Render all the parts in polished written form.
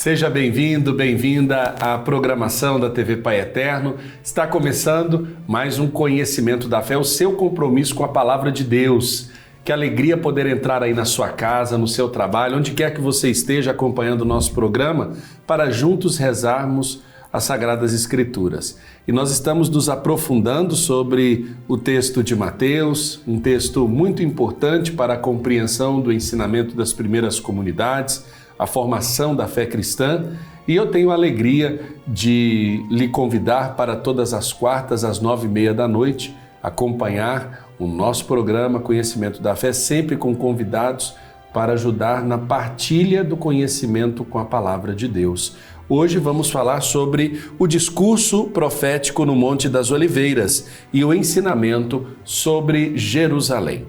Seja bem-vindo, bem-vinda à programação da TV Pai Eterno. Está começando mais um Conhecimento da Fé, o seu compromisso com a Palavra de Deus. Que alegria poder entrar aí na sua casa, no seu trabalho, onde quer que você esteja acompanhando o nosso programa, para juntos rezarmos as Sagradas Escrituras. E nós estamos nos aprofundando sobre o texto de Mateus, um texto muito importante para a compreensão do ensinamento das primeiras comunidades, a formação da fé cristã, e eu tenho a alegria de lhe convidar para todas as quartas às 9h30 da noite, acompanhar o nosso programa Conhecimento da Fé, sempre com convidados para ajudar na partilha do conhecimento com a Palavra de Deus. Hoje vamos falar sobre o discurso profético no Monte das Oliveiras e o ensinamento sobre Jerusalém.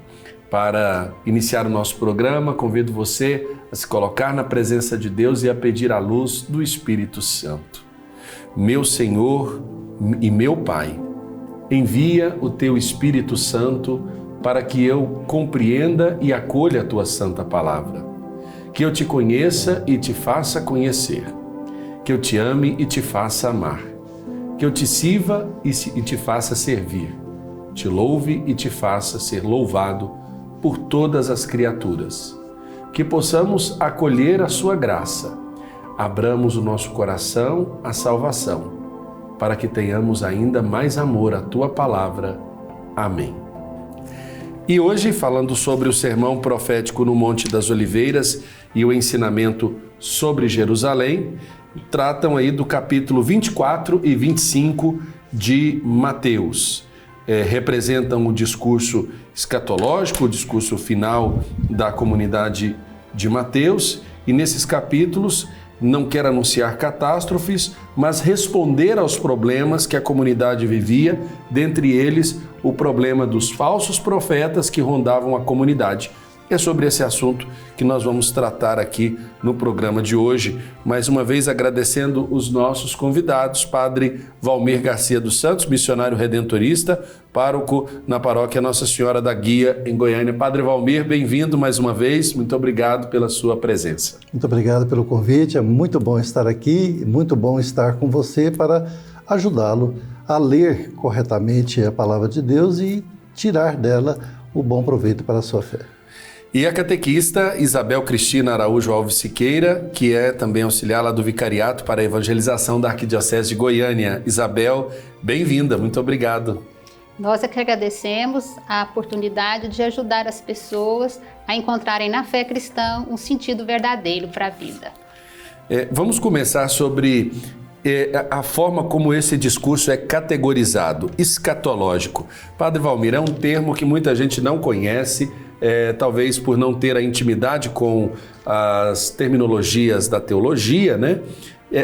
Para iniciar o nosso programa, convido você a se colocar na presença de Deus e a pedir a luz do Espírito Santo. Meu Senhor e meu Pai, envia o Teu Espírito Santo para que eu compreenda e acolha a Tua Santa Palavra, que eu Te conheça e Te faça conhecer, que eu Te ame e Te faça amar, que eu Te sirva e Te faça servir, Te louve e Te faça ser louvado por todas as criaturas, que possamos acolher a Sua graça, abramos o nosso coração à salvação, para que tenhamos ainda mais amor à Tua Palavra. Amém. E hoje, falando sobre o sermão profético no Monte das Oliveiras e o ensinamento sobre Jerusalém, tratam aí do capítulo 24 e 25 de Mateus. Representam o discurso escatológico, o discurso final da comunidade de Mateus, e nesses capítulos não quer anunciar catástrofes, mas responder aos problemas que a comunidade vivia, dentre eles o problema dos falsos profetas que rondavam a comunidade. É sobre esse assunto que nós vamos tratar aqui no programa de hoje. Mais uma vez agradecendo os nossos convidados, Padre Valmir Garcia dos Santos, missionário redentorista, pároco na paróquia Nossa Senhora da Guia, em Goiânia. Padre Valmir, bem-vindo mais uma vez, muito obrigado pela sua presença. Muito obrigado pelo convite, é muito bom estar aqui, muito bom estar com você para ajudá-lo a ler corretamente a Palavra de Deus e tirar dela o bom proveito para a sua fé. E a catequista Isabel Cristina Araújo Alves Siqueira, que é também auxiliar lá do Vicariato para a Evangelização da Arquidiocese de Goiânia. Isabel, bem-vinda, muito obrigado. Nós é que agradecemos a oportunidade de ajudar as pessoas a encontrarem na fé cristã um sentido verdadeiro para a vida. Vamos começar sobre a forma como esse discurso é categorizado, escatológico. Padre Valmir, é um termo que muita gente não conhece, talvez por não ter a intimidade com as terminologias da teologia, né?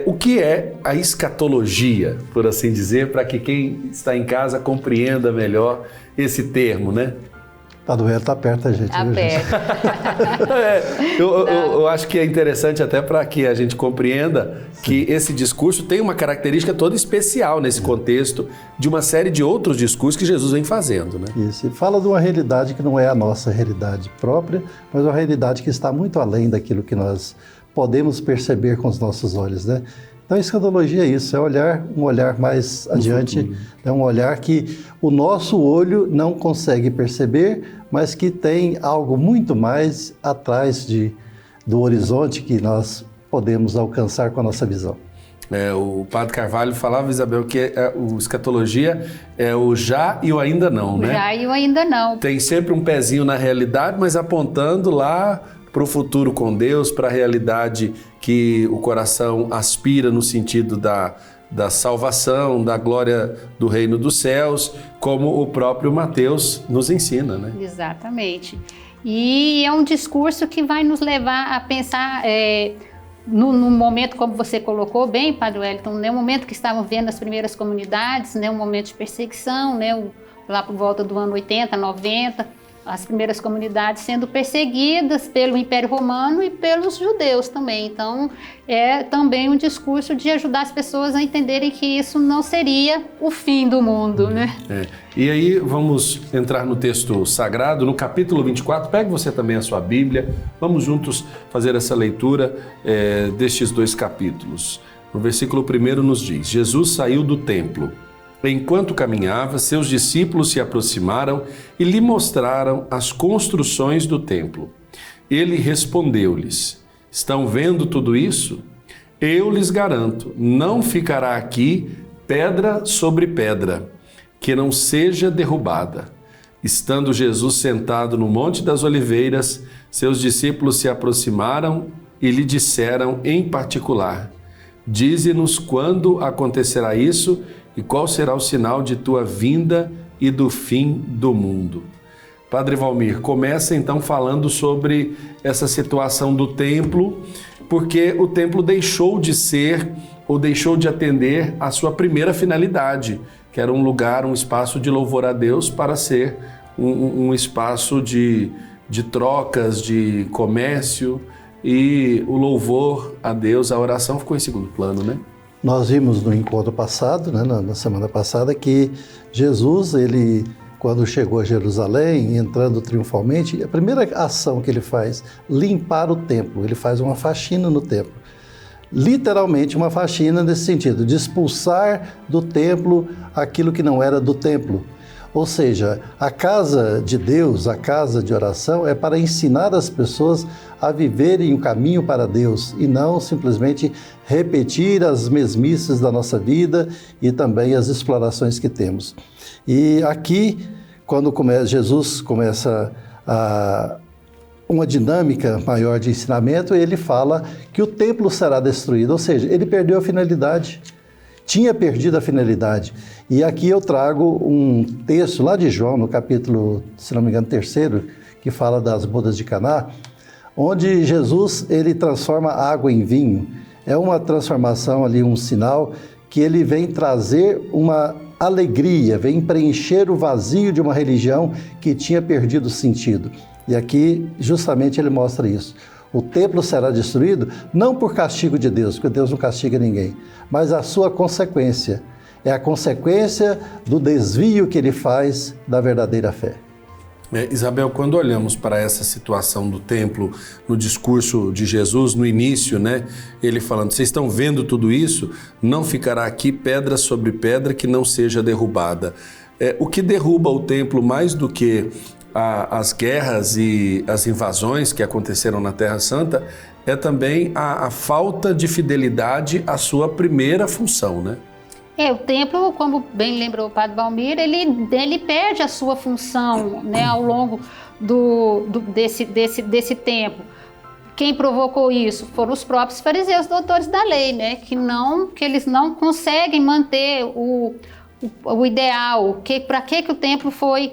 O que é a escatologia, por assim dizer, para que quem está em casa compreenda melhor esse termo, né? Padre Hélio está perto da gente. Está perto. Eu acho que é interessante até para que a gente compreenda que esse discurso tem uma característica toda especial nesse contexto de uma série de outros discursos que Jesus vem fazendo, né? Isso, e fala de uma realidade que não é a nossa realidade própria, mas uma realidade que está muito além daquilo que nós podemos perceber com os nossos olhos, né? Então a escatologia é isso, é um olhar mais adiante, é um olhar que o nosso olho não consegue perceber, mas que tem algo muito mais atrás do horizonte que nós podemos alcançar com a nossa visão. O Padre Carvalho falava, Isabel, que o escatologia é o já e o ainda não, né? O já e o ainda não. Tem sempre um pezinho na realidade, mas apontando lá para o futuro com Deus, para a realidade que o coração aspira no sentido da salvação, da glória do reino dos céus, como o próprio Mateus nos ensina, né? Exatamente. E é um discurso que vai nos levar a pensar no momento, como você colocou bem, Padre Wellington, né, o momento que estavam vendo as primeiras comunidades, né, um momento de perseguição, né, lá por volta do ano 80, 90, as primeiras comunidades sendo perseguidas pelo Império Romano e pelos judeus também. Então, é também um discurso de ajudar as pessoas a entenderem que isso não seria o fim do mundo, né? E aí vamos entrar no texto sagrado, no capítulo 24. Pegue você também a sua Bíblia. Vamos juntos fazer essa leitura destes 2 capítulos. No versículo 1 nos diz: Jesus saiu do templo. Enquanto caminhava, seus discípulos se aproximaram e lhe mostraram as construções do templo. Ele respondeu-lhes: estão vendo tudo isso? Eu lhes garanto, não ficará aqui pedra sobre pedra, que não seja derrubada. Estando Jesus sentado no Monte das Oliveiras, seus discípulos se aproximaram e lhe disseram em particular: dize-nos quando acontecerá isso e qual será o sinal de tua vinda e do fim do mundo. Padre Valmir, começa então falando sobre essa situação do templo, porque o templo deixou de ser ou deixou de atender a sua primeira finalidade, que era um lugar, um espaço de louvor a Deus, para ser um espaço de trocas, de comércio, e o louvor a Deus, a oração ficou em segundo plano, né? Nós vimos no encontro passado, né, na semana passada, que Jesus, ele, quando chegou a Jerusalém, entrando triunfalmente, a primeira ação que ele faz, limpar o templo. Ele faz uma faxina no templo. Literalmente uma faxina nesse sentido, de expulsar do templo aquilo que não era do templo. Ou seja, a casa de Deus, a casa de oração, é para ensinar as pessoas a viverem o caminho para Deus e não simplesmente repetir as mesmices da nossa vida e também as explorações que temos. E aqui, quando Jesus começa uma dinâmica maior de ensinamento, ele fala que o templo será destruído, ou seja, ele perdeu a finalidade. Tinha perdido a finalidade. E aqui eu trago um texto lá de João, no capítulo, se não me engano, 3º, que fala das bodas de Caná, onde Jesus, ele transforma água em vinho. É uma transformação ali, um sinal que ele vem trazer uma alegria, vem preencher o vazio de uma religião que tinha perdido o sentido. E aqui, justamente, ele mostra isso. O templo será destruído não por castigo de Deus, porque Deus não castiga ninguém, mas a sua consequência. É a consequência do desvio que ele faz da verdadeira fé. Isabel, quando olhamos para essa situação do templo, no discurso de Jesus, no início, né, ele falando, vocês estão vendo tudo isso? Não ficará aqui pedra sobre pedra que não seja derrubada. O que derruba o templo mais do que as guerras e as invasões que aconteceram na Terra Santa é também a falta de fidelidade à sua primeira função, né? O templo, como bem lembrou o Padre Valmir, ele perde a sua função, né, ao longo desse tempo. Quem provocou isso foram os próprios fariseus, doutores da lei, né, que eles não conseguem manter o ideal, para que o templo foi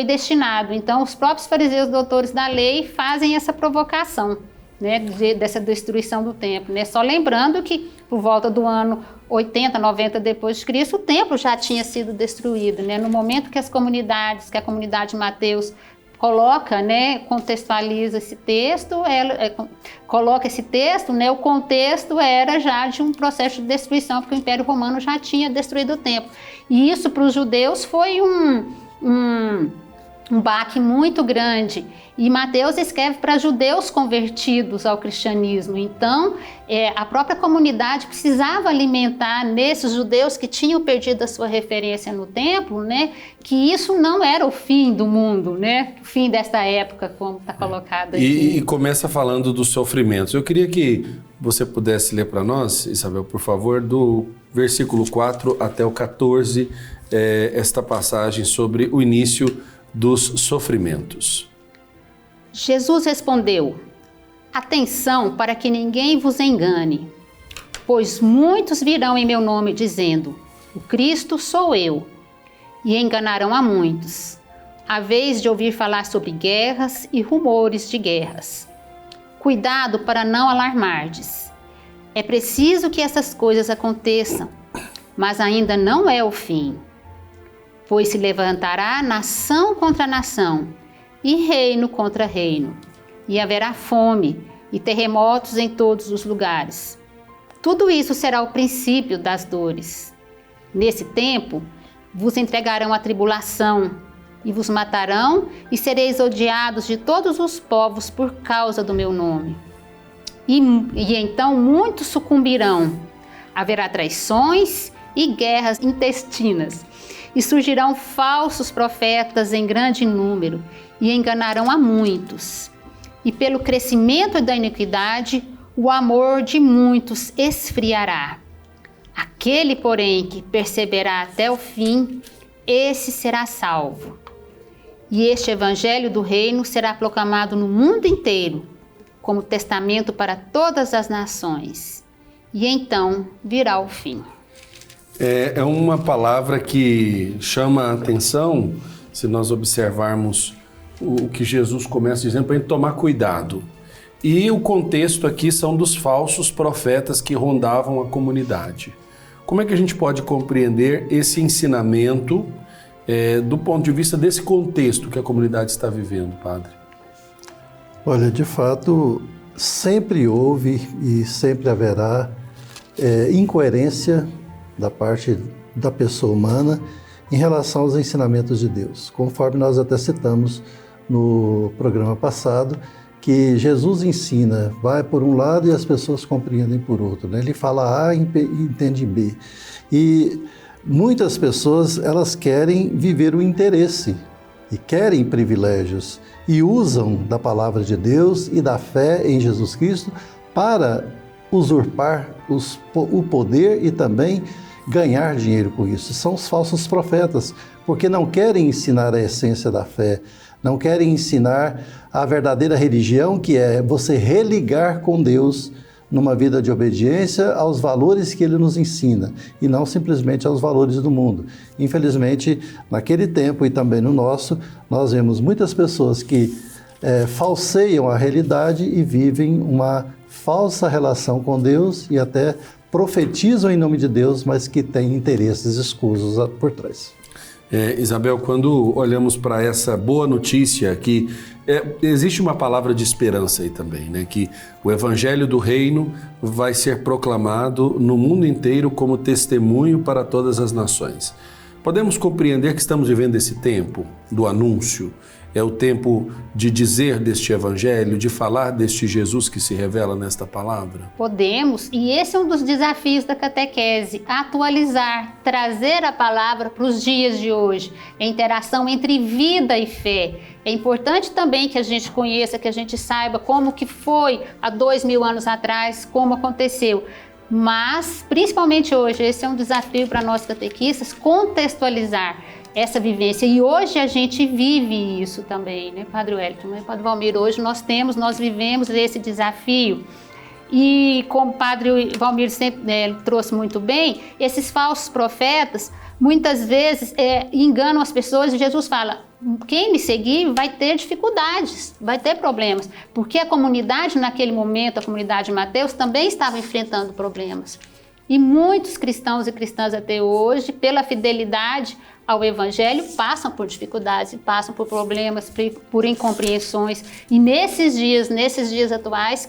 destinado. Então, os próprios fariseus, doutores da lei, fazem essa provocação, né, dessa destruição do templo, né? Só lembrando que por volta do ano 80, 90 depois de Cristo, o templo já tinha sido destruído, né? No momento que a comunidade de Mateus coloca, né, contextualiza esse texto, coloca esse texto, né, o contexto era já de um processo de destruição, porque o Império Romano já tinha destruído o templo. E isso para os judeus foi um baque muito grande. E Mateus escreve para judeus convertidos ao cristianismo. Então, a própria comunidade precisava alimentar nesses judeus que tinham perdido a sua referência no templo, né, que isso não era o fim do mundo, né, o fim dessa época, como está colocado aqui. E começa falando dos sofrimentos. Eu queria que você pudesse ler para nós, Isabel, por favor, do versículo 4 até o 14, esta passagem sobre o início dos sofrimentos. Jesus respondeu: atenção para que ninguém vos engane, pois muitos virão em meu nome dizendo, o Cristo sou eu, e enganarão a muitos. Haveis de ouvir falar sobre guerras e rumores de guerras. Cuidado para não alarmardes. É preciso que essas coisas aconteçam, mas ainda não é o fim. Pois se levantará nação contra nação, e reino contra reino. E haverá fome e terremotos em todos os lugares. Tudo isso será o princípio das dores. Nesse tempo, vos entregarão a tribulação e vos matarão e sereis odiados de todos os povos por causa do meu nome. E então muitos sucumbirão. Haverá traições e guerras intestinas. E surgirão falsos profetas em grande número e enganarão a muitos. E pelo crescimento da iniquidade, o amor de muitos esfriará. Aquele, porém, que perseverar até o fim, esse será salvo. E este evangelho do reino será proclamado no mundo inteiro, como testamento para todas as nações. E então virá o fim. É uma palavra que chama a atenção, se nós observarmos o que Jesus começa dizendo, para a gente tomar cuidado. E o contexto aqui são dos falsos profetas que rondavam a comunidade. Como é que a gente pode compreender esse ensinamento do ponto de vista desse contexto que a comunidade está vivendo, padre? Olha, de fato, sempre houve e sempre haverá incoerência da parte da pessoa humana em relação aos ensinamentos de Deus. Conforme nós até citamos no programa passado, que Jesus ensina, vai por um lado e as pessoas compreendem por outro, né? Ele fala A e entende B. E muitas pessoas, elas querem viver o interesse e querem privilégios e usam da palavra de Deus e da fé em Jesus Cristo para usurpar o poder e também ganhar dinheiro com isso. São os falsos profetas, porque não querem ensinar a essência da fé, não querem ensinar a verdadeira religião, que é você religar com Deus numa vida de obediência aos valores que Ele nos ensina, e não simplesmente aos valores do mundo. Infelizmente, naquele tempo e também no nosso, nós vemos muitas pessoas que falseiam a realidade e vivem uma falsa relação com Deus e até profetizam em nome de Deus, mas que têm interesses escusos por trás. Isabel, quando olhamos para essa boa notícia que existe uma palavra de esperança aí também, né? Que o Evangelho do Reino vai ser proclamado no mundo inteiro como testemunho para todas as nações. Podemos compreender que estamos vivendo esse tempo do anúncio, é o tempo de dizer deste Evangelho, de falar deste Jesus que se revela nesta palavra? Podemos, e esse é um dos desafios da catequese, atualizar, trazer a palavra para os dias de hoje, a interação entre vida e fé. É importante também que a gente conheça, que a gente saiba como que foi há 2000 anos atrás, como aconteceu. Mas, principalmente hoje, esse é um desafio para nós catequistas, contextualizar essa vivência. E hoje a gente vive isso também, né, Padre Wellington, né, Padre Valmir? Hoje nós vivemos esse desafio. E como o Padre Valmir sempre trouxe muito bem, esses falsos profetas, muitas vezes enganam as pessoas e Jesus fala, quem me seguir vai ter dificuldades, vai ter problemas, porque a comunidade naquele momento, a comunidade de Mateus, também estava enfrentando problemas. E muitos cristãos e cristãs até hoje, pela fidelidade ao Evangelho, passam por dificuldades, passam por problemas, por incompreensões. E nesses dias atuais,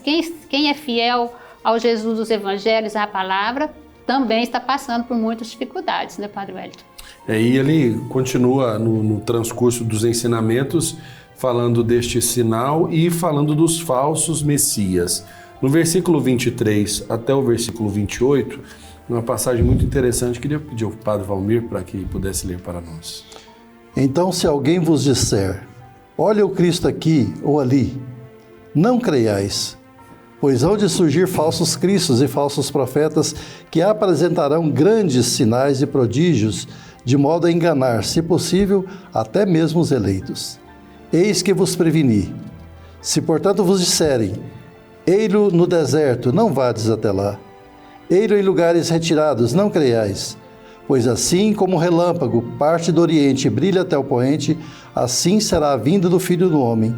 quem é fiel ao Jesus dos Evangelhos, à palavra, também está passando por muitas dificuldades, né, Padre Wellington? E ele continua no transcurso dos ensinamentos, falando deste sinal e falando dos falsos messias. No versículo 23 até o versículo 28, uma passagem muito interessante, queria pedir ao Padre Valmir para que pudesse ler para nós. Então, se alguém vos disser, olha o Cristo aqui ou ali, não creiais, pois hão de surgir falsos cristos e falsos profetas que apresentarão grandes sinais e prodígios, de modo a enganar, se possível, até mesmo os eleitos. Eis que vos preveni. Se, portanto, vos disserem, ei-lo no deserto, não vades até lá. Ei-lo em lugares retirados, não creiais. Pois assim como o relâmpago parte do oriente e brilha até o poente, assim será a vinda do Filho do Homem.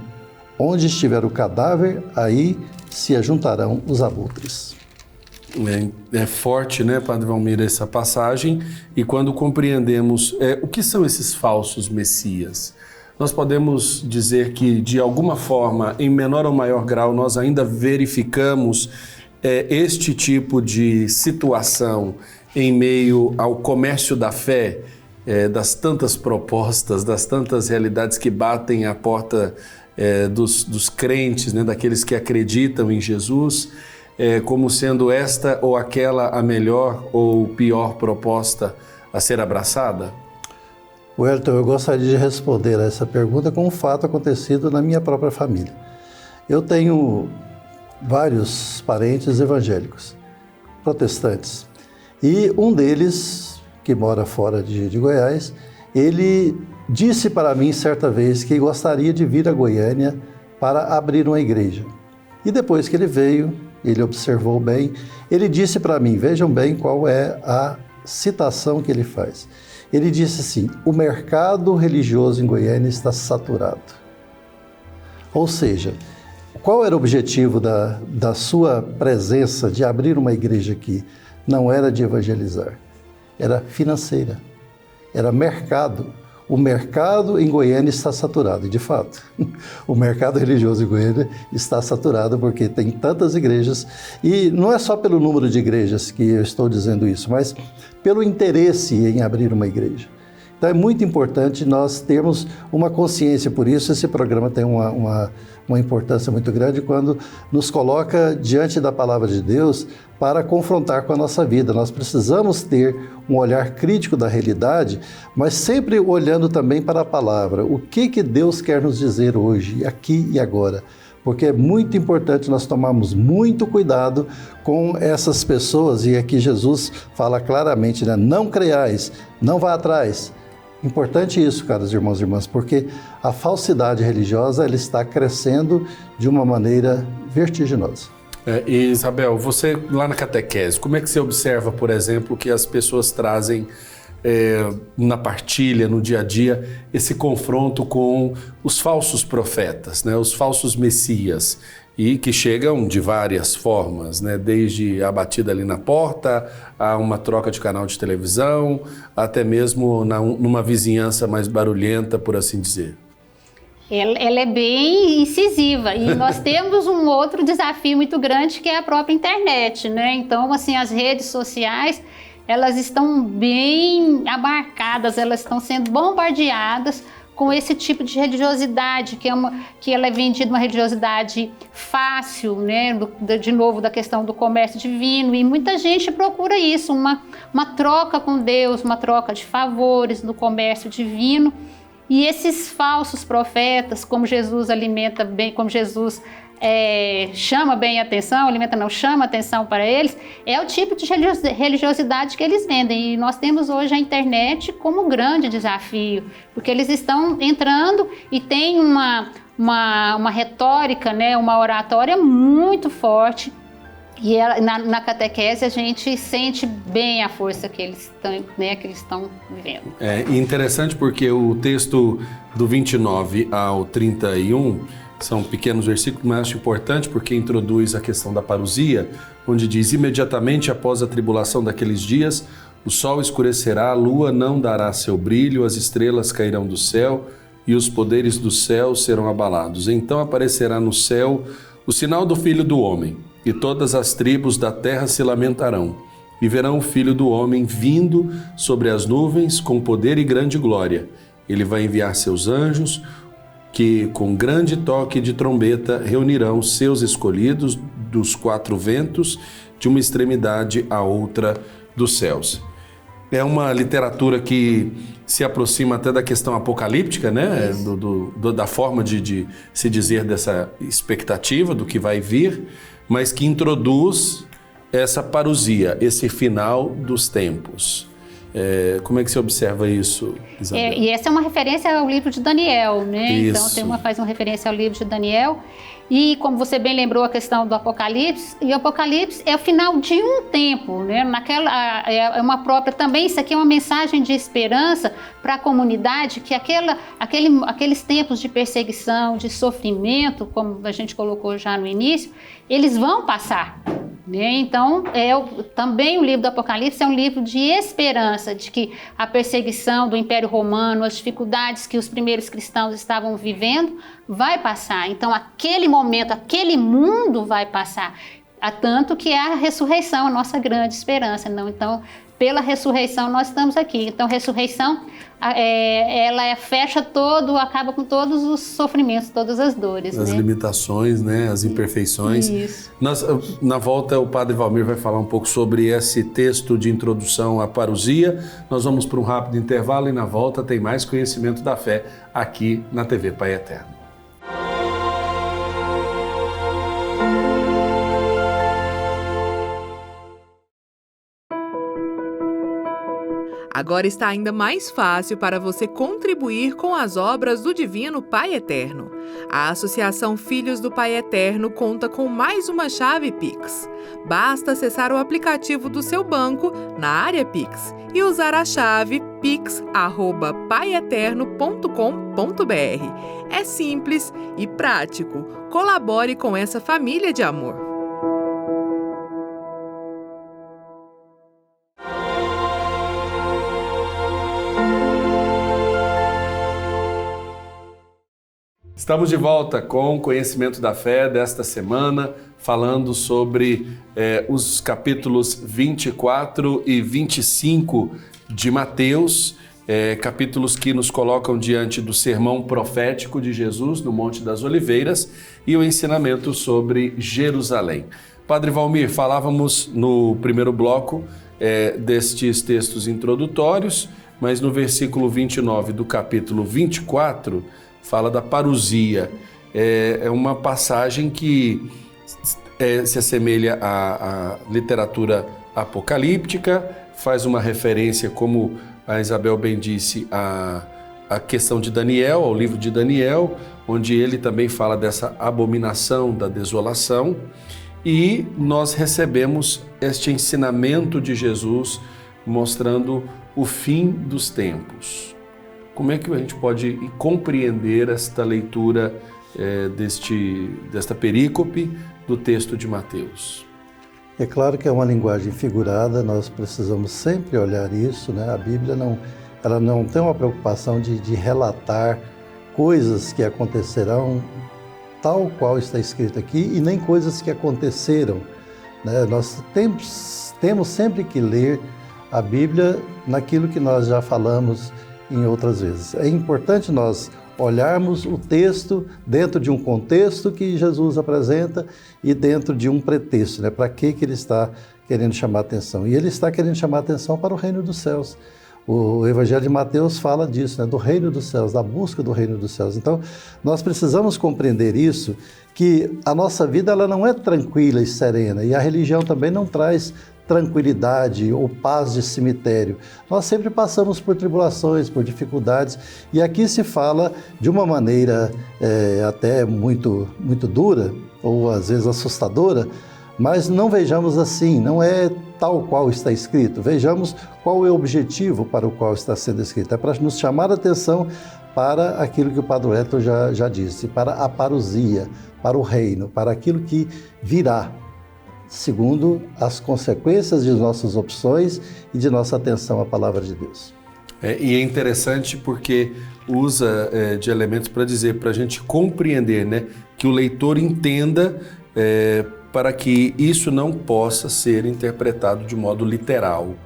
Onde estiver o cadáver, aí se ajuntarão os abutres. É forte, né, Padre Valmir, essa passagem. E quando compreendemos o que são esses falsos messias, nós podemos dizer que, de alguma forma, em menor ou maior grau, nós ainda verificamos este tipo de situação em meio ao comércio da fé, das tantas propostas, das tantas realidades que batem à porta dos crentes, né, daqueles que acreditam em Jesus, como sendo esta ou aquela a melhor ou pior proposta a ser abraçada? Wellington, eu gostaria de responder a essa pergunta com um fato acontecido na minha própria família. Eu tenho vários parentes evangélicos, protestantes, e um deles, que mora fora de Goiás, ele disse para mim certa vez que gostaria de vir a Goiânia para abrir uma igreja. E depois que ele veio, ele observou bem, ele disse para mim, vejam bem qual é a citação que ele faz. Ele disse assim: o mercado religioso em Goiânia está saturado. Ou seja, qual era o objetivo da sua presença de abrir uma igreja aqui? Não era de evangelizar, era financeira, era mercado. O mercado em Goiânia está saturado, e de fato, o mercado religioso em Goiânia está saturado porque tem tantas igrejas, e não é só pelo número de igrejas que eu estou dizendo isso, mas pelo interesse em abrir uma igreja. Então é muito importante nós termos uma consciência, por isso esse programa tem uma importância muito grande quando nos coloca diante da palavra de Deus para confrontar com a nossa vida. Nós precisamos ter um olhar crítico da realidade, mas sempre olhando também para a palavra. O que Deus quer nos dizer hoje, aqui e agora? Porque é muito importante nós tomarmos muito cuidado com essas pessoas, e aqui Jesus fala claramente, né? Não creiais, não vá atrás. Importante isso, caros irmãos e irmãs, porque a falsidade religiosa ela está crescendo de uma maneira vertiginosa. E Isabel, você lá na catequese, como é que você observa, por exemplo, que as pessoas trazem na partilha, no dia a dia, esse confronto com os falsos profetas, né, os falsos messias, e que chegam de várias formas, né, desde a batida ali na porta, a uma troca de canal de televisão, até mesmo numa vizinhança mais barulhenta, por assim dizer? Ela é bem incisiva, e nós temos um outro desafio muito grande, que é a própria internet, né? Então, assim, as redes sociais, elas estão bem abarcadas, elas estão sendo bombardeadas com esse tipo de religiosidade, que ela é vendida uma religiosidade fácil, né? De novo, da questão do comércio divino, e muita gente procura isso, uma troca com Deus, uma troca de favores no comércio divino. E esses falsos profetas, como Jesus alimenta bem, como Jesus chama bem a atenção, chama atenção para eles, é o tipo de religiosidade que eles vendem. E nós temos hoje a internet como grande desafio, porque eles estão entrando e tem uma retórica, né, uma oratória muito forte. E na catequese a gente sente bem a força que eles estão vivendo. É interessante porque o texto do 29 ao 31 são pequenos versículos, mas acho importante porque introduz a questão da parousia, onde diz: imediatamente após a tribulação daqueles dias, o sol escurecerá, a lua não dará seu brilho, as estrelas cairão do céu e os poderes do céu serão abalados. Então aparecerá no céu o sinal do Filho do Homem, e todas as tribos da terra se lamentarão, e verão o Filho do Homem vindo sobre as nuvens com poder e grande glória. Ele vai enviar seus anjos, que com grande toque de trombeta reunirão seus escolhidos dos quatro ventos, de uma extremidade à outra dos céus. É uma literatura que se aproxima até da questão apocalíptica, né? Da forma de se dizer dessa expectativa do que vai vir, mas que introduz essa parousia, esse final dos tempos. Como é que você observa isso, Isabel? E essa é uma referência ao livro de Daniel, né? Isso. Então faz uma referência ao livro de Daniel. E como você bem lembrou a questão do Apocalipse, e o Apocalipse é o final de um tempo, né? É uma própria também, isso aqui é uma mensagem de esperança para a comunidade, que aqueles tempos de perseguição, de sofrimento, como a gente colocou já no início, eles vão passar. né? Então, também o livro do Apocalipse é um livro de esperança, de que a perseguição do Império Romano, as dificuldades que os primeiros cristãos estavam vivendo, vai passar. Então, aquele momento, aquele mundo vai passar. Há tanto que é a ressurreição, a nossa grande esperança. Não? Então, pela ressurreição nós estamos aqui. Então, a ressurreição, ela fecha acaba com todos os sofrimentos, todas as dores. As limitações, né? As imperfeições. Isso. Na volta, o Padre Valmir vai falar um pouco sobre esse texto de introdução à parousia. Nós vamos para um rápido intervalo e na volta tem mais conhecimento da fé aqui na TV Pai Eterno. Agora está ainda mais fácil para você contribuir com as obras do Divino Pai Eterno. A Associação Filhos do Pai Eterno conta com mais uma chave Pix. Basta acessar o aplicativo do seu banco na área Pix e usar a chave pix@paieterno.com.br. É simples e prático. Colabore com essa família de amor. Estamos de volta com o Conhecimento da Fé desta semana, falando sobre os capítulos 24 e 25 de Mateus, capítulos que nos colocam diante do sermão profético de Jesus no Monte das Oliveiras e o ensinamento sobre Jerusalém. Padre Valmir, falávamos no primeiro bloco destes textos introdutórios, mas no versículo 29 do capítulo 24, fala da parousia. É uma passagem que se assemelha à literatura apocalíptica, faz uma referência, como a Isabel bem disse, à questão de Daniel, ao livro de Daniel, onde ele também fala dessa abominação da desolação, e nós recebemos este ensinamento de Jesus mostrando o fim dos tempos. Como é que a gente pode compreender esta leitura desta perícope do texto de Mateus? É claro que é uma linguagem figurada, nós precisamos sempre olhar isso, né? A Bíblia ela não tem uma preocupação de relatar coisas que acontecerão tal qual está escrito aqui e nem coisas que aconteceram, né? Nós temos sempre que ler a Bíblia naquilo que nós já falamos em outras vezes. É importante nós olharmos o texto dentro de um contexto que Jesus apresenta e dentro de um pretexto, né? Para que ele está querendo chamar atenção? E ele está querendo chamar atenção para o reino dos céus. O Evangelho de Mateus fala disso, né? Do reino dos céus, da busca do reino dos céus. Então, nós precisamos compreender isso, que a nossa vida ela não é tranquila e serena, e a religião também não traz tranquilidade ou paz de cemitério. Nós sempre passamos por tribulações, por dificuldades, e aqui se fala de uma maneira até muito, muito dura, ou às vezes assustadora, mas não vejamos assim, não é tal qual está escrito. Vejamos qual é o objetivo para o qual está sendo escrito. É para nos chamar a atenção para aquilo que o Padre Hector já disse, para a parousia, para o reino, para aquilo que virá, segundo as consequências de nossas opções e de nossa atenção à palavra de Deus. E é interessante porque usa de elementos para dizer, para a gente compreender, né, que o leitor entenda para que isso não possa ser interpretado de modo literal.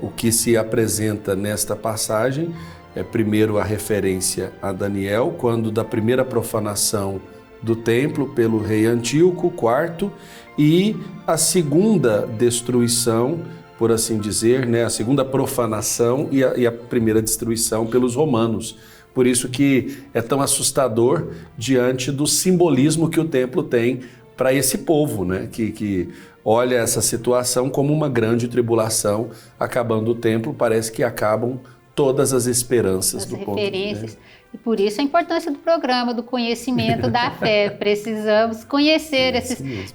O que se apresenta nesta passagem é primeiro a referência a Daniel, quando da primeira profanação do templo pelo rei Antíoco IV, e a segunda destruição, por assim dizer, né, a segunda profanação e a primeira destruição pelos romanos. Por isso que é tão assustador diante do simbolismo que o templo tem para esse povo, né, que olha essa situação como uma grande tribulação. Acabando o templo, parece que acabam todas as esperanças do povo. Referências. E por isso a importância do programa, do conhecimento da fé. Precisamos conhecer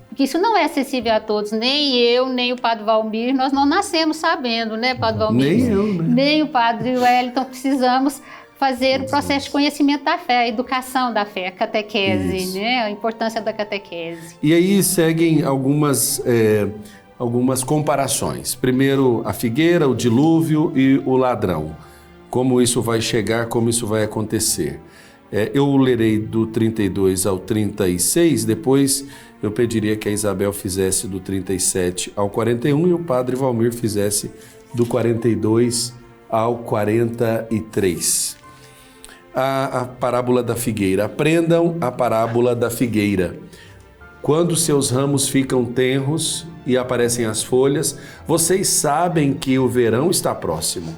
porque isso não é acessível a todos, nem eu, nem o Padre Valmir, nós não nascemos sabendo, né, Padre Valmir? Nem eu, né? Nem o Padre Wellington, precisamos fazer o processo de conhecimento da fé, a educação da fé, a catequese, né? A importância da catequese. E aí seguem algumas comparações. Primeiro, a figueira, o dilúvio e o ladrão. Como isso vai chegar, como isso vai acontecer. Eu lerei do 32 ao 36, depois eu pediria que a Isabel fizesse do 37 ao 41 e o Padre Valmir fizesse do 42 ao 43. A parábola da figueira. Aprendam a parábola da figueira. Quando seus ramos ficam tenros e aparecem as folhas, vocês sabem que o verão está próximo.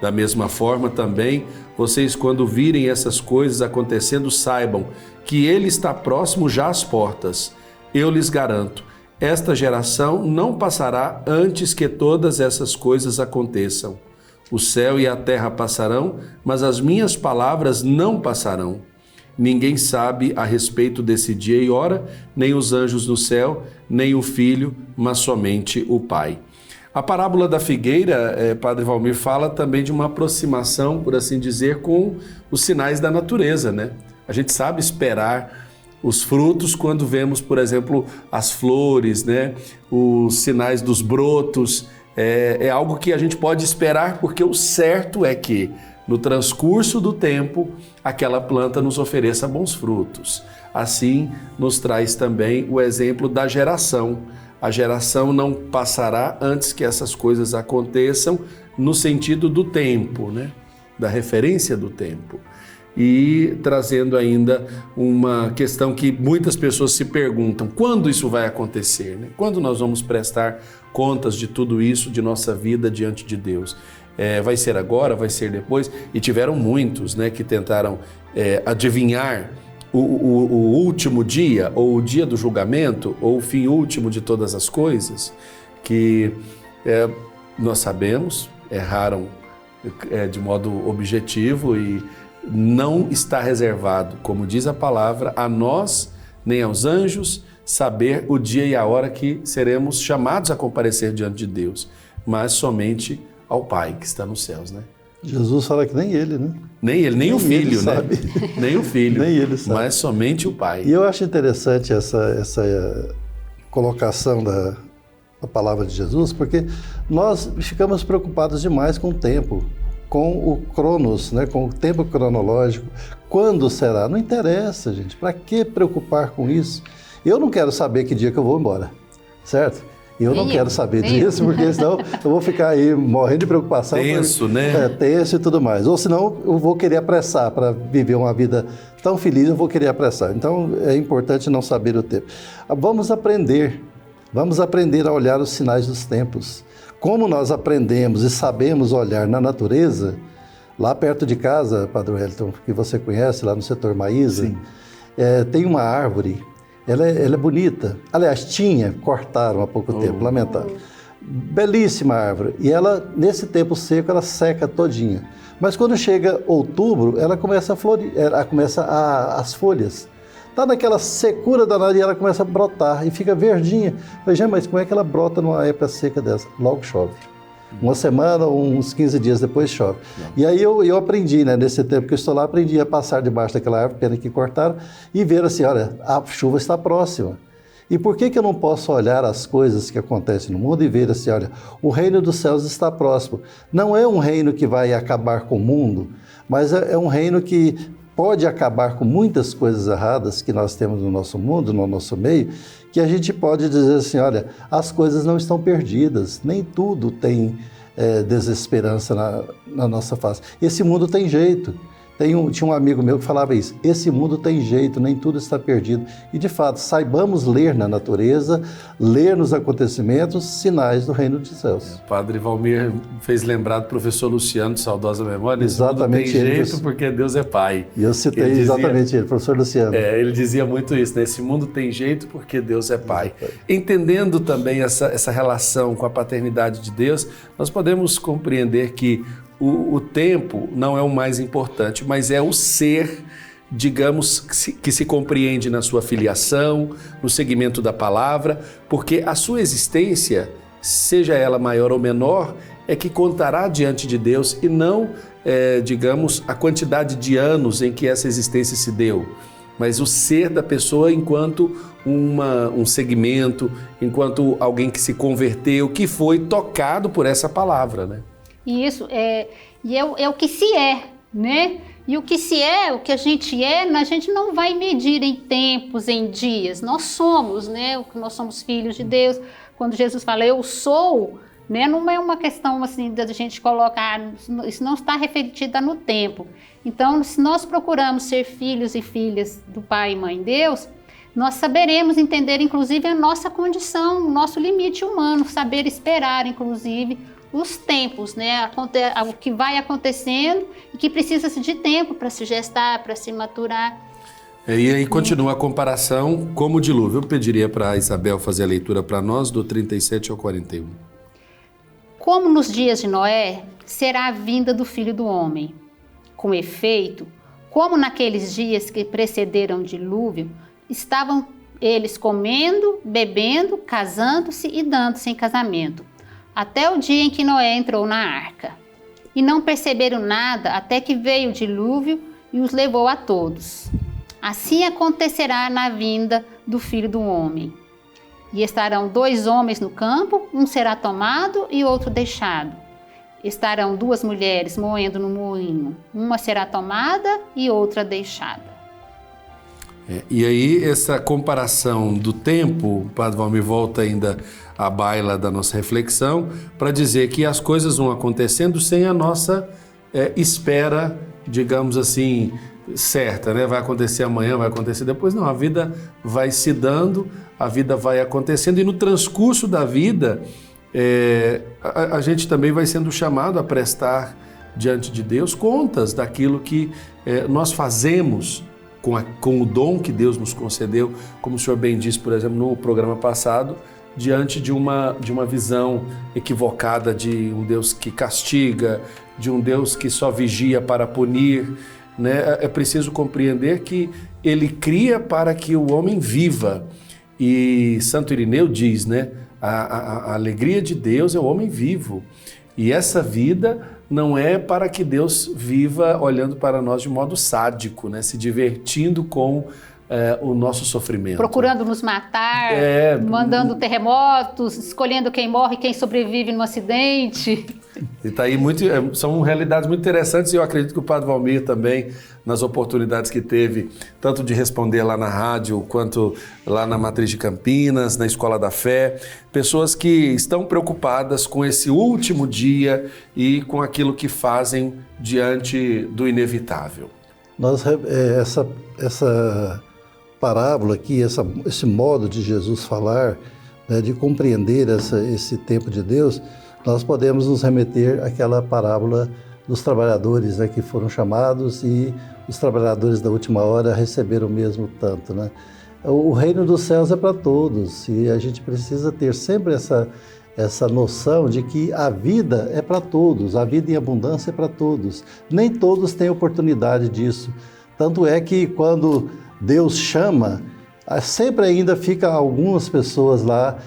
Da mesma forma também, vocês quando virem essas coisas acontecendo, saibam que ele está próximo já às portas. Eu lhes garanto, esta geração não passará antes que todas essas coisas aconteçam. O céu e a terra passarão, mas as minhas palavras não passarão. Ninguém sabe a respeito desse dia e hora, nem os anjos no céu, nem o Filho, mas somente o Pai. A parábola da figueira, Padre Valmir, fala também de uma aproximação, por assim dizer, com os sinais da natureza, né? A gente sabe esperar os frutos quando vemos, por exemplo, as flores, né? Os sinais dos brotos. É algo que a gente pode esperar, porque o certo é que, no transcurso do tempo, aquela planta nos ofereça bons frutos. Assim, nos traz também o exemplo da geração. A geração não passará antes que essas coisas aconteçam, no sentido do tempo, né? Da referência do tempo. E trazendo ainda uma questão que muitas pessoas se perguntam: quando isso vai acontecer? Né? Quando nós vamos prestar contas de tudo isso, de nossa vida diante de Deus? Vai ser agora? Vai ser depois? E tiveram muitos, né, que tentaram adivinhar o último dia, ou o dia do julgamento, ou o fim último de todas as coisas, que nós sabemos, erraram de modo objetivo e não está reservado, como diz a palavra, a nós, nem aos anjos, saber o dia e a hora que seremos chamados a comparecer diante de Deus, mas somente ao Pai que está nos céus, né? Jesus fala que nem ele, né? Nem ele, nem o filho, né? Sabe. Nem o filho, nem ele sabe. Mas somente o Pai. E eu acho interessante essa colocação da palavra de Jesus, porque nós ficamos preocupados demais com o tempo, com o cronos, né? Com o tempo cronológico. Quando será? Não interessa, gente. Para que preocupar com isso? Eu não quero saber que dia que eu vou embora, certo? E eu não quero saber disso, porque senão eu vou ficar aí morrendo de preocupação. Tenso, né? Tenso e tudo mais. Ou senão eu vou querer apressar para viver uma vida tão feliz, eu vou querer apressar. Então é importante não saber o tempo. Vamos aprender a olhar os sinais dos tempos. Como nós aprendemos e sabemos olhar na natureza, lá perto de casa, Padre Wellington, que você conhece, lá no setor Maísa, tem uma árvore. Ela é bonita. Aliás, cortaram há pouco tempo, lamentável. Belíssima árvore. E ela, nesse tempo seco, ela seca todinha. Mas quando chega outubro, ela começa a florir, as folhas. Está naquela secura danada e ela começa a brotar e fica verdinha. Falei, gente, mas como é que ela brota numa época seca dessa? Logo chove. Uma semana ou uns 15 dias depois chove. E aí eu aprendi, né, nesse tempo que eu estou lá, aprendi a passar debaixo daquela árvore, pena que cortaram, e ver assim, olha, a chuva está próxima. E por que eu não posso olhar as coisas que acontecem no mundo e ver assim, olha, o reino dos céus está próximo. Não é um reino que vai acabar com o mundo, mas é um reino que pode acabar com muitas coisas erradas que nós temos no nosso mundo, no nosso meio, que a gente pode dizer assim, olha, as coisas não estão perdidas, nem tudo tem desesperança na nossa face. Esse mundo tem jeito. Tinha um amigo meu que falava isso, esse mundo tem jeito, nem tudo está perdido. E de fato, saibamos ler na natureza, ler nos acontecimentos, sinais do reino dos céus. O Padre Valmir fez lembrar do professor Luciano, de saudosa memória, exatamente, esse mundo tem jeito porque Deus é Pai. E eu citei exatamente ele, professor Luciano. Ele dizia muito isso, né? Esse mundo tem jeito porque Deus é Pai. Entendendo também essa relação com a paternidade de Deus, nós podemos compreender que o tempo não é o mais importante, mas é o ser, digamos, que se compreende na sua filiação, no segmento da palavra, porque a sua existência, seja ela maior ou menor, é que contará diante de Deus e não digamos, a quantidade de anos em que essa existência se deu, mas o ser da pessoa enquanto um segmento, enquanto alguém que se converteu, que foi tocado por essa palavra, né? E isso é o que se é, né? E o que se é, o que a gente não vai medir em tempos, em dias. Nós somos, né? Nós somos filhos de Deus. Quando Jesus fala, eu sou, né? Não é uma questão assim da gente colocar, isso não está refletida no tempo. Então, se nós procuramos ser filhos e filhas do Pai e Mãe Deus, nós saberemos entender, inclusive, a nossa condição, o nosso limite humano, saber esperar, inclusive, os tempos, né? O que vai acontecendo e que precisa de tempo para se gestar, para se maturar. E aí continua a comparação como o dilúvio. Eu pediria para a Isabel fazer a leitura para nós do 37 ao 41. Como nos dias de Noé, será a vinda do Filho do Homem. Com efeito, como naqueles dias que precederam o dilúvio, estavam eles comendo, bebendo, casando-se e dando-se em casamento, até o dia em que Noé entrou na arca. E não perceberam nada até que veio o dilúvio e os levou a todos. Assim acontecerá na vinda do Filho do Homem. E estarão 2 homens no campo, um será tomado e outro deixado. Estarão 2 mulheres moendo no moinho, uma será tomada e outra deixada. E aí essa comparação do tempo, o Padre Valmir volta ainda à baila da nossa reflexão, para dizer que as coisas vão acontecendo sem a nossa espera, digamos assim, certa, né? Vai acontecer amanhã, vai acontecer depois. Não, a vida vai se dando, a vida vai acontecendo e no transcurso da vida a gente também vai sendo chamado a prestar diante de Deus contas daquilo que nós fazemos com o dom que Deus nos concedeu, como o senhor bem disse, por exemplo, no programa passado, diante de uma visão equivocada de um Deus que castiga, de um Deus que só vigia para punir, né? É preciso compreender que Ele cria para que o homem viva. E Santo Irineu diz, né? A alegria de Deus é o homem vivo. E essa vida não é para que Deus viva olhando para nós de modo sádico, né? Se divertindo com o nosso sofrimento. Procurando nos matar, mandando terremotos, escolhendo quem morre e quem sobrevive no acidente. E tá aí são realidades muito interessantes e eu acredito que o Padre Valmir também, nas oportunidades que teve, tanto de responder lá na rádio, quanto lá na Matriz de Campinas, na Escola da Fé, pessoas que estão preocupadas com esse último dia e com aquilo que fazem diante do inevitável. Essa parábola aqui, esse modo de Jesus falar, né, de compreender esse tempo de Deus, nós podemos nos remeter àquela parábola dos trabalhadores, né, que foram chamados e os trabalhadores da última hora receberam o mesmo tanto, né? O reino dos céus é para todos e a gente precisa ter sempre essa noção de que a vida é para todos, a vida em abundância é para todos. Nem todos têm oportunidade disso. Tanto é que quando Deus chama, sempre ainda fica algumas pessoas lá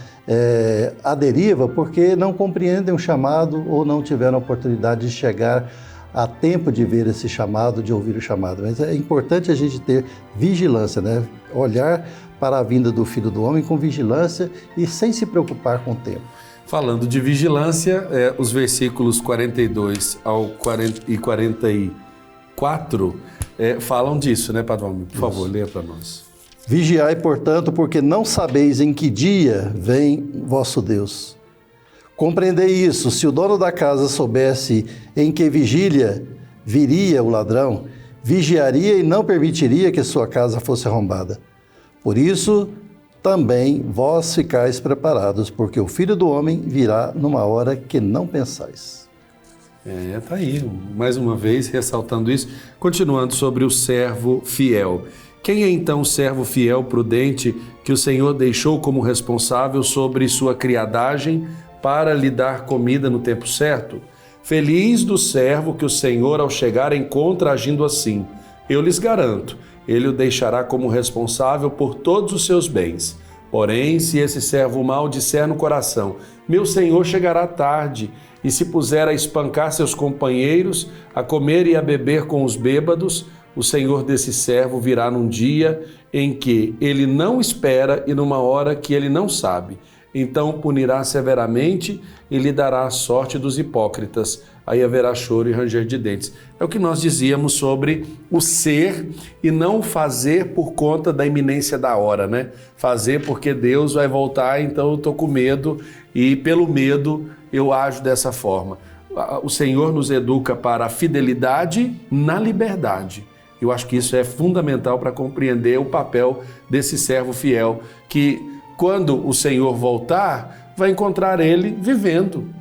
à deriva porque não compreendem o chamado ou não tiveram a oportunidade de chegar a tempo de ver esse chamado, de ouvir o chamado. Mas é importante a gente ter vigilância, né? Olhar para a vinda do Filho do Homem com vigilância e sem se preocupar com o tempo. Falando de vigilância, os versículos 42 e 44 falam disso, né, Padre Valmir? Por favor, leia para nós. Vigiai, portanto, porque não sabeis em que dia vem vosso Deus. Compreendei isso, se o dono da casa soubesse em que vigília viria o ladrão, vigiaria e não permitiria que sua casa fosse arrombada. Por isso, também vós ficais preparados, porque o Filho do Homem virá numa hora que não pensais. Tá aí, mais uma vez, ressaltando isso, continuando sobre o servo fiel. Quem é então o servo fiel prudente que o Senhor deixou como responsável sobre sua criadagem para lhe dar comida no tempo certo? Feliz do servo que o Senhor, ao chegar, encontra agindo assim. Eu lhes garanto, ele o deixará como responsável por todos os seus bens. Porém, se esse servo mau disser no coração, meu senhor chegará tarde, e se puser a espancar seus companheiros, a comer e a beber com os bêbados, o senhor desse servo virá num dia em que ele não espera e numa hora que ele não sabe. Então punirá severamente e lhe dará a sorte dos hipócritas. Aí haverá choro e ranger de dentes. É o que nós dizíamos sobre o ser e não fazer por conta da iminência da hora, né? Fazer porque Deus vai voltar, então eu estou com medo e pelo medo eu ajo dessa forma. O Senhor nos educa para a fidelidade na liberdade. Eu acho que isso é fundamental para compreender o papel desse servo fiel, que quando o Senhor voltar, vai encontrar ele vivendo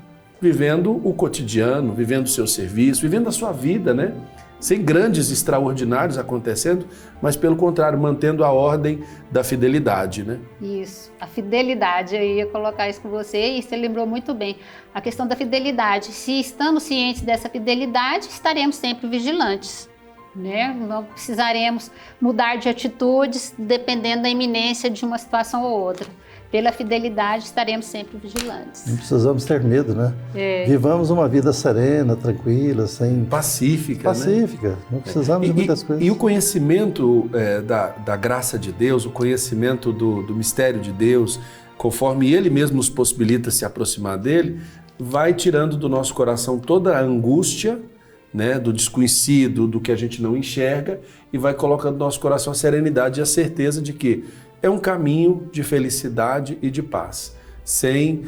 o cotidiano, vivendo o seu serviço, vivendo a sua vida, né? Sem grandes extraordinários acontecendo, mas pelo contrário, mantendo a ordem da fidelidade, né? Isso, a fidelidade, eu ia colocar isso com você e você lembrou muito bem. A questão da fidelidade, se estando cientes dessa fidelidade, estaremos sempre vigilantes, né? Não precisaremos mudar de atitudes dependendo da iminência de uma situação ou outra. Pela fidelidade, estaremos sempre vigilantes. Não precisamos ter medo, né? Vivamos uma vida serena, tranquila, sem... Pacífica, né? Não precisamos de muitas coisas. E o conhecimento da graça de Deus, o conhecimento do mistério de Deus, conforme Ele mesmo nos possibilita se aproximar dele, vai tirando do nosso coração toda a angústia, né, do desconhecido, do que a gente não enxerga, e vai colocando no nosso coração a serenidade e a certeza de que é um caminho de felicidade e de paz, sem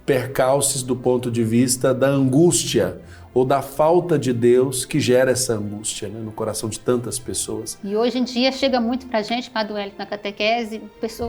percalços do ponto de vista da angústia ou da falta de Deus que gera essa angústia, né, no coração de tantas pessoas. E hoje em dia chega muito para a gente, Padre Wellington, na catequese,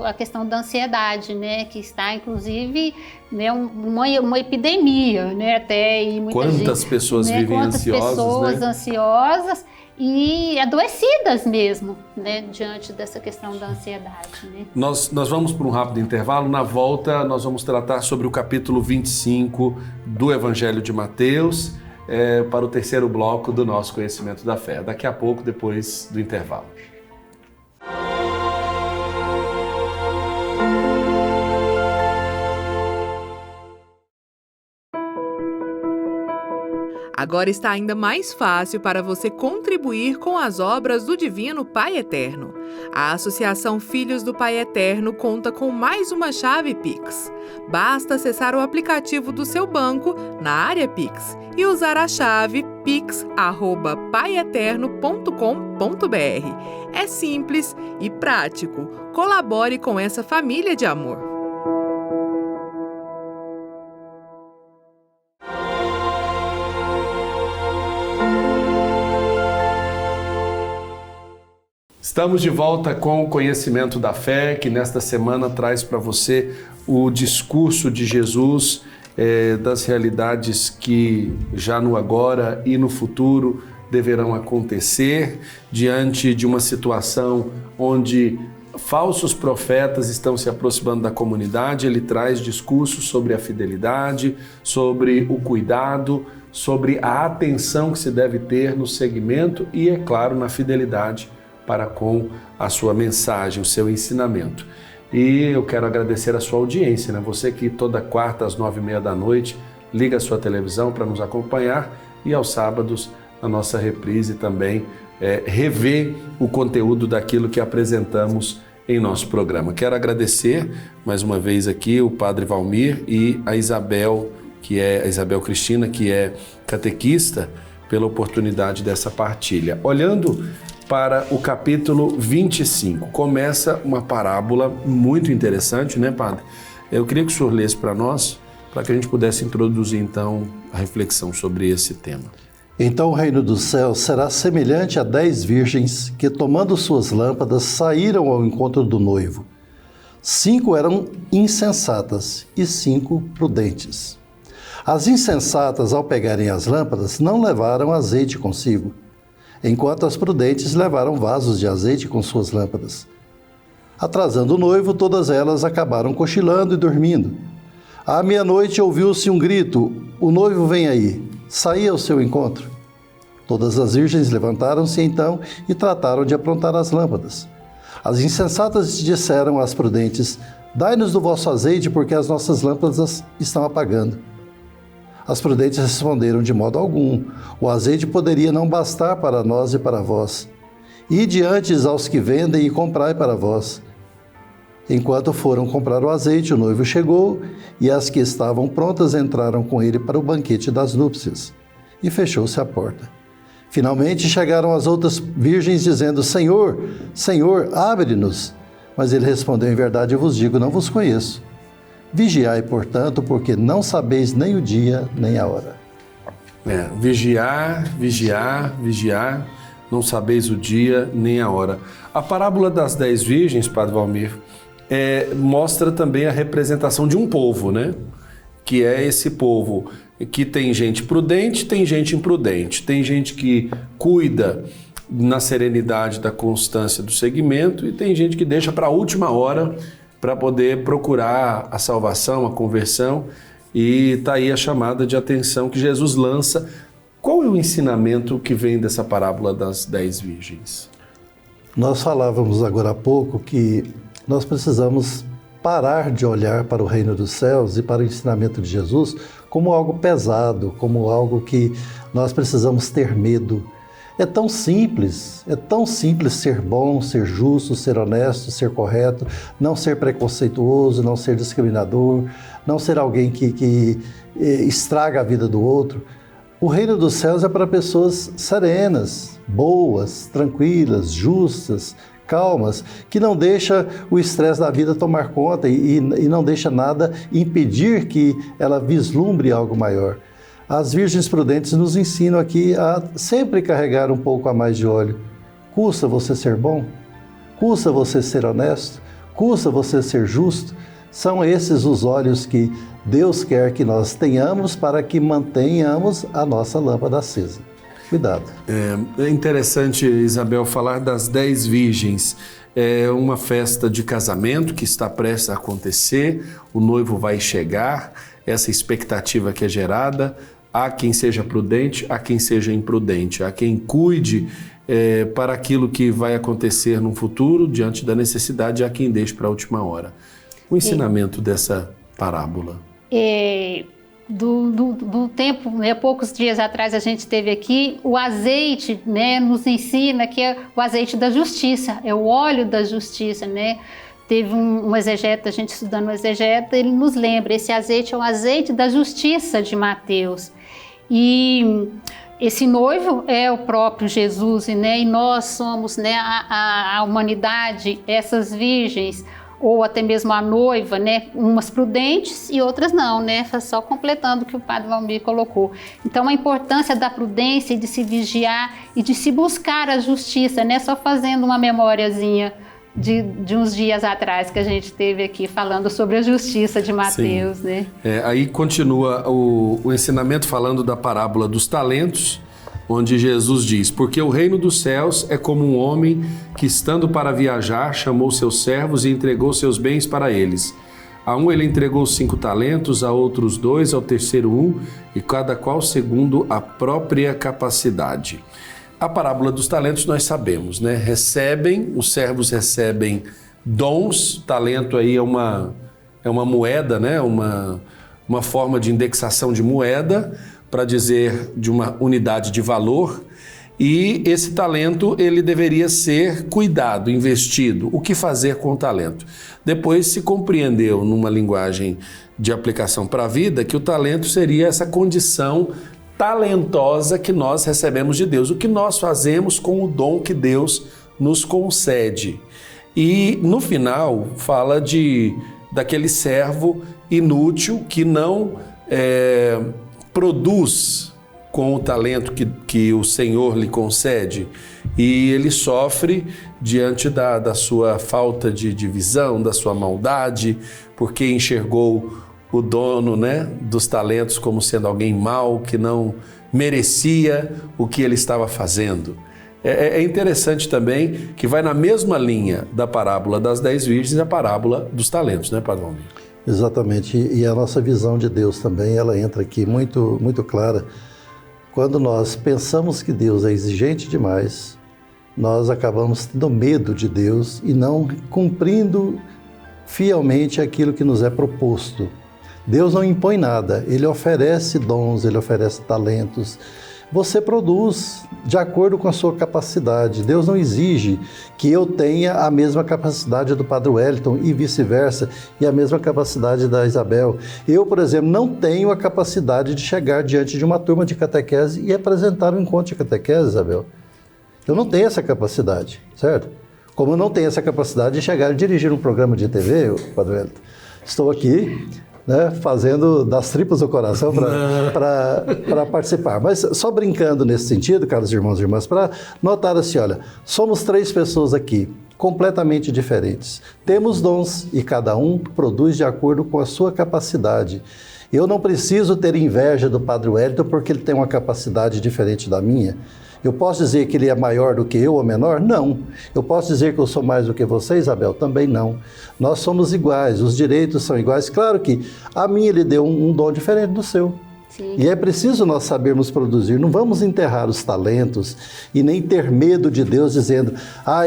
a questão da ansiedade, né, que está inclusive, né, uma epidemia, né, até. E quantas pessoas vivem ansiosas, pessoas né? ansiosas e adoecidas mesmo, né, diante dessa questão da ansiedade, né? Nós vamos para um rápido intervalo. Na volta nós vamos tratar sobre o capítulo 25 do Evangelho de Mateus, para o terceiro bloco do nosso Conhecimento da Fé. Daqui a pouco, depois do intervalo. Agora está ainda mais fácil para você contribuir com as obras do Divino Pai Eterno. A Associação Filhos do Pai Eterno conta com mais uma chave Pix. Basta acessar o aplicativo do seu banco na área Pix e usar a chave pix@paieterno.com.br. É simples e prático. Colabore com essa família de amor. Estamos de volta com o Conhecimento da Fé, que nesta semana traz para você o discurso de Jesus das realidades que já no agora e no futuro deverão acontecer diante de uma situação onde falsos profetas estão se aproximando da comunidade. Ele traz discursos sobre a fidelidade, sobre o cuidado, sobre a atenção que se deve ter no segmento e, é claro, na fidelidade para com a sua mensagem, o seu ensinamento. E eu quero agradecer a sua audiência, né? Você que toda quarta às 9h30 da noite liga a sua televisão para nos acompanhar e aos sábados na nossa reprise também rever o conteúdo daquilo que apresentamos em nosso programa. Quero agradecer mais uma vez aqui o Padre Valmir e a Isabel Cristina, que é catequista, pela oportunidade dessa partilha. Olhando para o capítulo 25. Começa uma parábola muito interessante, né, Padre? Eu queria que o senhor lesse para nós, para que a gente pudesse introduzir, então, a reflexão sobre esse tema. Então o reino dos céus será semelhante a 10 virgens que, tomando suas lâmpadas, saíram ao encontro do noivo. 5 eram insensatas e 5 prudentes. As insensatas, ao pegarem as lâmpadas, não levaram azeite consigo, enquanto as prudentes levaram vasos de azeite com suas lâmpadas. Atrasando o noivo, todas elas acabaram cochilando e dormindo. À meia-noite ouviu-se um grito: "O noivo vem aí, saí ao seu encontro." Todas as virgens levantaram-se então e trataram de aprontar as lâmpadas. As insensatas disseram às prudentes: dai-nos do vosso azeite, porque as nossas lâmpadas estão apagando. As prudentes responderam: de modo algum, o azeite poderia não bastar para nós e para vós. Ide antes aos que vendem e comprai para vós. Enquanto foram comprar o azeite, o noivo chegou, e as que estavam prontas entraram com ele para o banquete das núpcias. E fechou-se a porta. Finalmente chegaram as outras virgens, dizendo: Senhor, Senhor, abre-nos. Mas ele respondeu: em verdade eu vos digo, não vos conheço. Vigiai, portanto, porque não sabeis nem o dia, nem a hora. Vigiar, não sabeis o dia, nem a hora. A parábola das 10 virgens, Padre Valmir, mostra também a representação de um povo, né? Que é esse povo que tem gente prudente, tem gente imprudente, tem gente que cuida na serenidade da constância do segmento e tem gente que deixa para a última hora para poder procurar a salvação, a conversão, e está aí a chamada de atenção que Jesus lança. Qual é o ensinamento que vem dessa parábola das 10 virgens? Nós falávamos agora há pouco que nós precisamos parar de olhar para o reino dos céus e para o ensinamento de Jesus como algo pesado, como algo que nós precisamos ter medo. É tão simples ser bom, ser justo, ser honesto, ser correto, não ser preconceituoso, não ser discriminador, não ser alguém que estraga a vida do outro. O reino dos céus é para pessoas serenas, boas, tranquilas, justas, calmas, que não deixa o estresse da vida tomar conta e não deixa nada impedir que ela vislumbre algo maior. As virgens prudentes nos ensinam aqui a sempre carregar um pouco a mais de óleo. Custa você ser bom? Custa você ser honesto? Custa você ser justo? São esses os olhos que Deus quer que nós tenhamos para que mantenhamos a nossa lâmpada acesa. Cuidado. É interessante, Isabel, falar das 10 virgens. É uma festa de casamento que está prestes a acontecer, o noivo vai chegar, essa expectativa que é gerada. Há quem seja prudente, há quem seja imprudente, há quem cuide para aquilo que vai acontecer no futuro, diante da necessidade, há quem deixe para a última hora. O ensinamento dessa parábola. Do tempo, né, poucos dias atrás a gente teve aqui, o azeite, né, nos ensina que é o azeite da justiça, é o óleo da justiça, né? Teve um exegeta, a gente estudando o exegeta, ele nos lembra, esse azeite é o azeite da justiça de Mateus. E esse noivo é o próprio Jesus, né? E nós somos, né, a humanidade, essas virgens, ou até mesmo a noiva, né? Umas prudentes e outras não, né? Só completando o que o Padre Valmir colocou. Então, a importância da prudência e de se vigiar e de se buscar a justiça, né? Só fazendo uma memóriazinha de uns dias atrás que a gente teve aqui falando sobre a justiça de Mateus, né? Aí continua o ensinamento falando da parábola dos talentos, onde Jesus diz: porque o reino dos céus é como um homem que, estando para viajar, chamou seus servos e entregou seus bens para eles. A um ele entregou 5 talentos, a outros 2, ao terceiro 1, e cada qual segundo a própria capacidade. A parábola dos talentos nós sabemos, né? Os servos recebem dons, talento aí é uma moeda, né? Uma forma de indexação de moeda, para dizer de uma unidade de valor, e esse talento ele deveria ser cuidado, investido. O que fazer com o talento? Depois se compreendeu, numa linguagem de aplicação para a vida, que o talento seria essa condição talentosa que nós recebemos de Deus, o que nós fazemos com o dom que Deus nos concede. E no final fala daquele servo inútil que não produz com o talento que o Senhor lhe concede, e ele sofre diante da sua falta de visão, da sua maldade, porque enxergou o dono, né, dos talentos como sendo alguém mau, que não merecia o que ele estava fazendo. É interessante também que vai na mesma linha da parábola das 10 virgens, a parábola dos talentos, né, Padre Valmir? Exatamente, e a nossa visão de Deus também, ela entra aqui muito clara. Quando nós pensamos que Deus é exigente demais, nós acabamos tendo medo de Deus e não cumprindo fielmente aquilo que nos é proposto. Deus não impõe nada, Ele oferece dons, Ele oferece talentos. Você produz de acordo com a sua capacidade. Deus não exige que eu tenha a mesma capacidade do Padre Wellington e vice-versa, e a mesma capacidade da Isabel. Eu, por exemplo, não tenho a capacidade de chegar diante de uma turma de catequese e apresentar um encontro de catequese, Isabel. Eu não tenho essa capacidade, certo? Como eu não tenho essa capacidade de chegar e dirigir um programa de TV, Padre Wellington. Estou aqui, né, fazendo das tripas do coração para participar. Mas só brincando nesse sentido, caros irmãos e irmãs, para notar assim, olha, somos 3 pessoas aqui, completamente diferentes. Temos dons e cada um produz de acordo com a sua capacidade. Eu não preciso ter inveja do Padre Wellington porque ele tem uma capacidade diferente da minha. Eu posso dizer que ele é maior do que eu ou menor? Não. Eu posso dizer que eu sou mais do que você, Isabel? Também não. Nós somos iguais, os direitos são iguais. Claro que a mim ele deu um dom diferente do seu. Sim. E é preciso nós sabermos produzir. Não vamos enterrar os talentos e nem ter medo de Deus dizendo,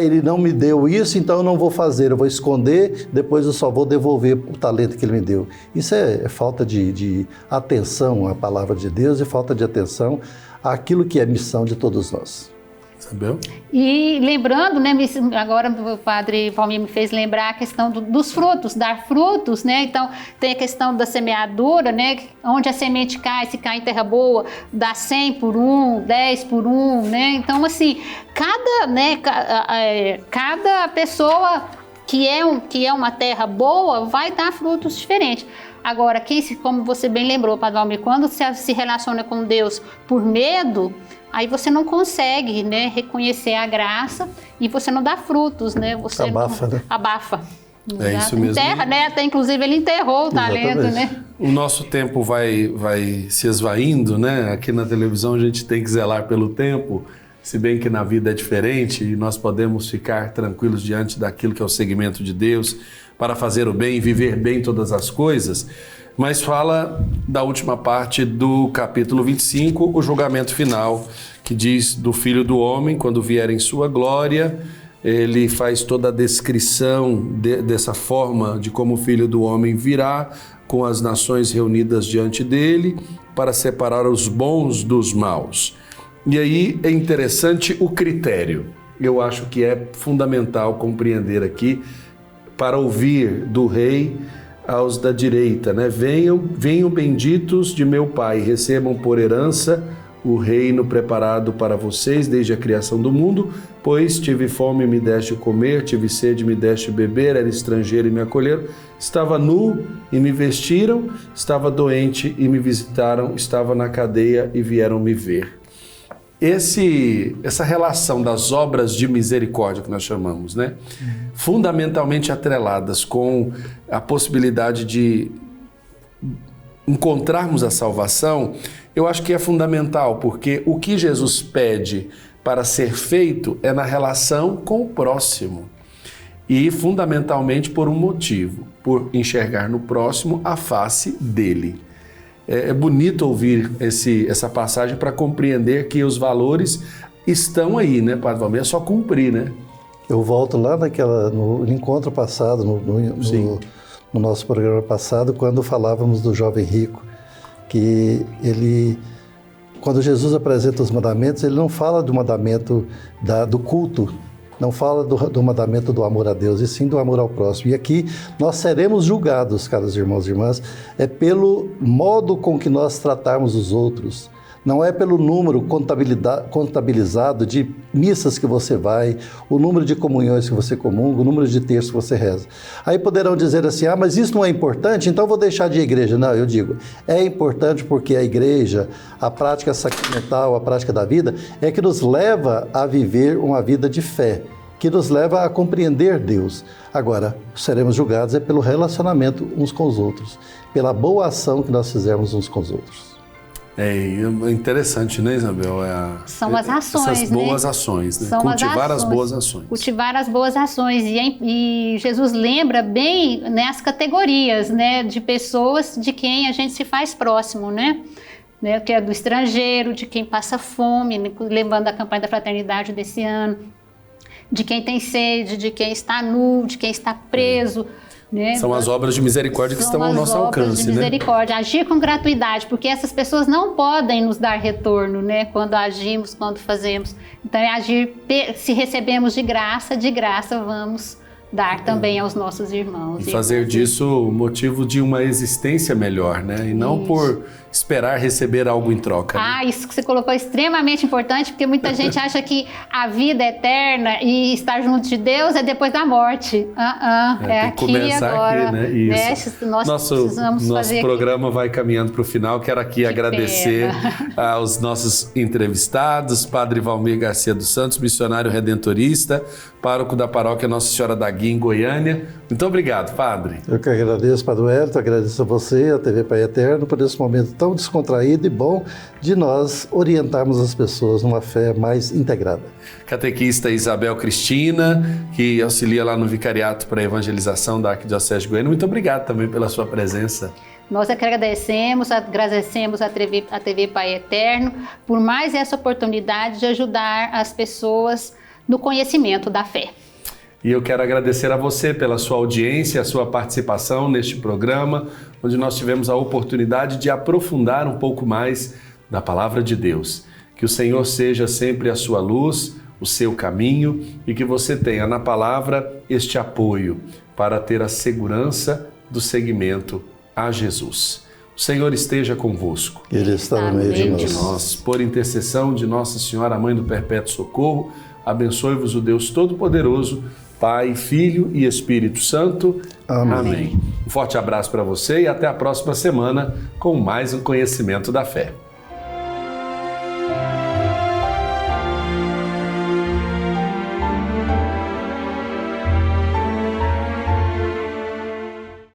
ele não me deu isso, então eu não vou fazer. Eu vou esconder, depois eu só vou devolver o talento que ele me deu. Isso é falta de atenção à palavra de Deus e falta de atenção àquilo que é missão de todos nós. Isabel? E lembrando, né, agora o Padre Valmir me fez lembrar a questão dos frutos, dar frutos, né? Então tem a questão da semeadura, né? Onde a semente cai, se cai em terra boa, dá 100 por 1, 10 por 1, né? Então assim, cada pessoa que é uma terra boa vai dar frutos diferentes. Agora, como você bem lembrou, Padre Valmir, quando você se relaciona com Deus por medo, aí você não consegue, né, reconhecer a graça e você não dá frutos, né? Você abafa, né? Abafa. É isso mesmo. Enterra, né? Até inclusive ele enterrou o talento, né? O nosso tempo vai se esvaindo, né? Aqui na televisão a gente tem que zelar pelo tempo, se bem que na vida é diferente e nós podemos ficar tranquilos diante daquilo que é o segmento de Deus para fazer o bem e viver bem todas as coisas. Mas fala da última parte do capítulo 25, o julgamento final, que diz do Filho do Homem, quando vier em sua glória, ele faz toda a descrição dessa forma de como o Filho do Homem virá, com as nações reunidas diante dele, para separar os bons dos maus. E aí é interessante o critério. Eu acho que é fundamental compreender aqui, para ouvir do rei aos da direita, né? Venham benditos de meu Pai, recebam por herança o reino preparado para vocês desde a criação do mundo, pois tive fome e me deste comer, tive sede e me deste beber, era estrangeiro e me acolheram, estava nu e me vestiram, estava doente e me visitaram, estava na cadeia e vieram me ver. Essa relação das obras de misericórdia que nós chamamos, né? Fundamentalmente atreladas com a possibilidade de encontrarmos a salvação, eu acho que é fundamental, porque o que Jesus pede para ser feito é na relação com o próximo. E fundamentalmente por um motivo, por enxergar no próximo a face dele. É bonito ouvir essa passagem para compreender que os valores estão aí, né, Padre Valmir? É só cumprir, né? Eu volto lá no encontro passado, no nosso programa passado, quando falávamos do jovem rico, que quando Jesus apresenta os mandamentos, ele não fala do mandamento do culto, não fala do mandamento do amor a Deus, e sim do amor ao próximo. E aqui nós seremos julgados, caros irmãos e irmãs, pelo modo com que nós tratarmos os outros. Não é pelo número contabilizado de missas que você vai, o número de comunhões que você comunga, o número de terços que você reza. Aí poderão dizer assim, mas isso não é importante, então eu vou deixar de ir à igreja. Não, eu digo, é importante porque a igreja, a prática sacramental, a prática da vida, é que nos leva a viver uma vida de fé, que nos leva a compreender Deus. Agora, seremos julgados pelo relacionamento uns com os outros, pela boa ação que nós fizermos uns com os outros. É interessante, né, Isabel? São as ações, essas boas ações, né? Cultivar as boas ações. Cultivar as boas ações. E Jesus lembra bem, né, as categorias, né, de pessoas de quem a gente se faz próximo, né? Que é do estrangeiro, de quem passa fome, levando a campanha da fraternidade desse ano. de quem tem sede, de quem está nu, de quem está preso. Né? São as obras de misericórdia que estão ao nosso alcance, de misericórdia, né? Agir com gratuidade, porque essas pessoas não podem nos dar retorno, né? Quando agimos, quando fazemos. Então é agir, se recebemos de graça vamos dar também aos nossos irmãos. E fazer disso o motivo de uma existência melhor, né? E não por esperar receber algo em troca. Ah, né? Isso que você colocou é extremamente importante, porque muita gente acha que a vida eterna e estar junto de Deus é depois da morte. É aqui e agora. Aqui, né? Isso. Né? Nós precisamos nosso programa vai caminhando para o final. Quero aqui agradecer aos nossos entrevistados, Padre Valmir Garcia dos Santos, missionário redentorista, pároco da paróquia Nossa Senhora da Guia, em Goiânia. Muito obrigado, Padre. Eu que agradeço, Padre Wellington, agradeço a você, a TV Pai Eterno, por esse momento tão descontraído e bom de nós orientarmos as pessoas numa fé mais integrada. Catequista Isabel Cristina, que auxilia lá no Vicariato para a Evangelização da Arquidiocese de Goiânia. Muito obrigado também pela sua presença. Nós é que agradecemos a TV Pai Eterno por mais essa oportunidade de ajudar as pessoas no conhecimento da fé. E eu quero agradecer a você pela sua audiência, a sua participação neste programa, onde nós tivemos a oportunidade de aprofundar um pouco mais da Palavra de Deus. Que o Senhor seja sempre a sua luz, o seu caminho e que você tenha na Palavra este apoio para ter a segurança do seguimento a Jesus. O Senhor esteja convosco. Ele está no meio de nós. Por intercessão de Nossa Senhora, Mãe do Perpétuo Socorro, abençoe-vos o Deus Todo-Poderoso, Pai, Filho e Espírito Santo. Amém. Um forte abraço para você e até a próxima semana com mais um Conhecimento da Fé.